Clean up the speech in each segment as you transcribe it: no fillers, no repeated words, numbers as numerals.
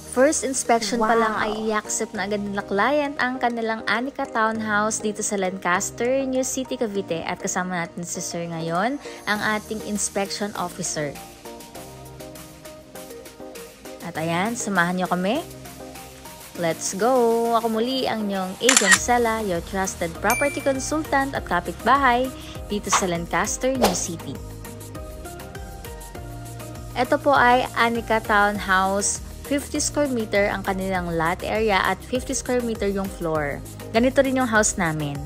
First inspection pa lang ay i-accept na agad nila client ang kanilang Anika Townhouse dito sa Lancaster, New City, Cavite. At kasama natin si Sir ngayon, ang ating inspection officer. At ayan, samahan niyo kami. Let's go! Ako muli ang inyong Agent Sela, your trusted property consultant at kapitbahay dito sa Lancaster, New City. Ito po ay Anika Townhouse. 50 square meter ang kanilang lot area at 50 square meter yung floor. Ganito rin yung house namin.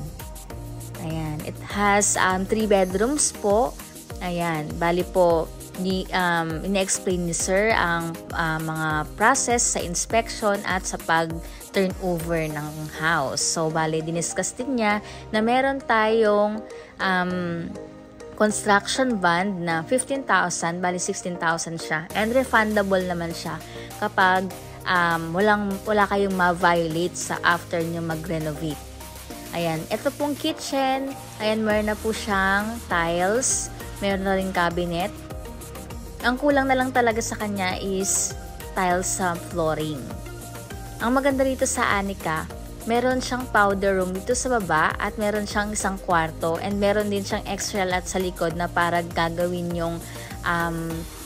Ayan. It has 3 bedrooms po. Ayan. Bali po, ina-explain ni Sir ang mga process sa inspection at sa pag-turnover ng house. So, bali, diniscuss din niya na meron tayong construction bond na 15,000, bali 16,000 siya. And refundable naman siya kapag wala kayong ma-violate sa after nyo mag-renovate. Ayan, ito pong kitchen. Ayan, meron na po siyang tiles. Meron na rin cabinet. Ang kulang na lang talaga sa kanya is tiles sa flooring. Ang maganda rito sa Anika, meron siyang powder room dito sa baba at meron siyang isang kwarto and meron din siyang extra lot sa likod na para gagawin yung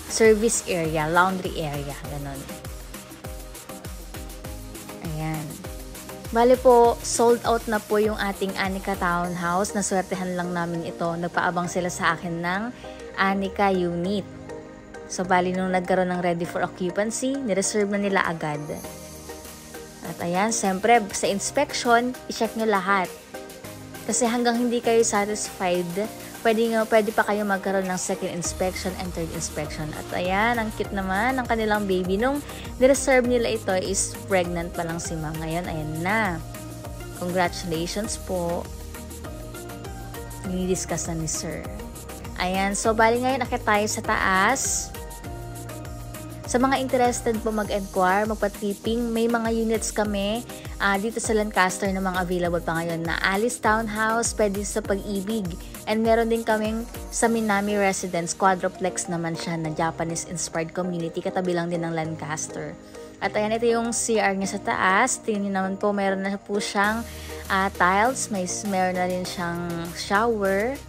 service area, laundry area, ganun. Ayan. Bale po, sold out na po yung ating Anika Townhouse. Naswertehan lang namin ito. Nagpaabang sila sa akin ng Anika unit. So, bali nung nagkaroon ng ready for occupancy, nireserve na nila agad. At ayan, siyempre, sa inspection, i-check nyo lahat. Kasi hanggang hindi kayo satisfied, pwede pa kayo magkaroon ng second inspection and third inspection. At ayan, ang cute naman ng kanilang baby. Nung nireserve nila ito is pregnant pa lang si ma'am. Ngayon, ayan na. Congratulations po. Dinidiscuss na ni Sir. Ayan, so bali ngayon, akit tayo sa taas. Sa mga interested po mag-enquire, magpa-tripping, may mga units kami dito sa Lancaster na mga available pa ngayon na Alice Townhouse, pwede sa Pag-ibig. And meron din kaming sa Minami Residence, quadruplex naman siya na Japanese-inspired community, katabi lang din ng Lancaster. At ayan, ito yung CR niya sa taas. Tingnan niyo naman po, meron na po siyang tiles, meron na rin siyang shower.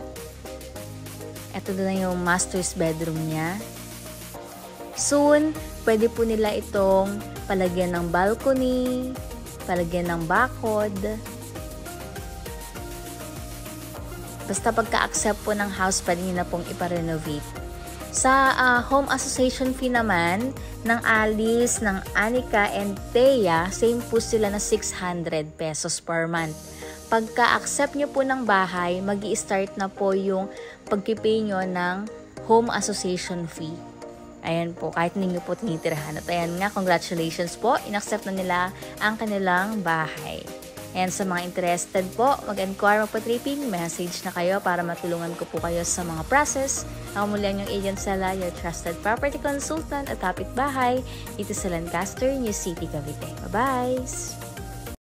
Ito na yung master's bedroom niya. Soon, pwede po nila itong palagyan ng balcony, palagyan ng bakod. Basta pagka-accept po ng house, pwede nyo na pong iparenovate. Sa home association fee naman, ng Alice, ng Anika, and Thea, same po sila na 600 pesos per month. Pagka-accept nyo po ng bahay, mag-i-start na po yung pag-pay nyo ng home association fee. Ayan po, kahit hindi nyo po tinitirahan. At ayan nga, congratulations po. In-accept na nila ang kanilang bahay. Ayan, sa mga interested po, mag-enquire, magpa-tripping, message na kayo para matulungan ko po kayo sa mga process. Ako muli ang yung Agent Sela, your trusted property consultant at kapitbahay dito sa Lancaster, New City, Cavite. Bye-bye!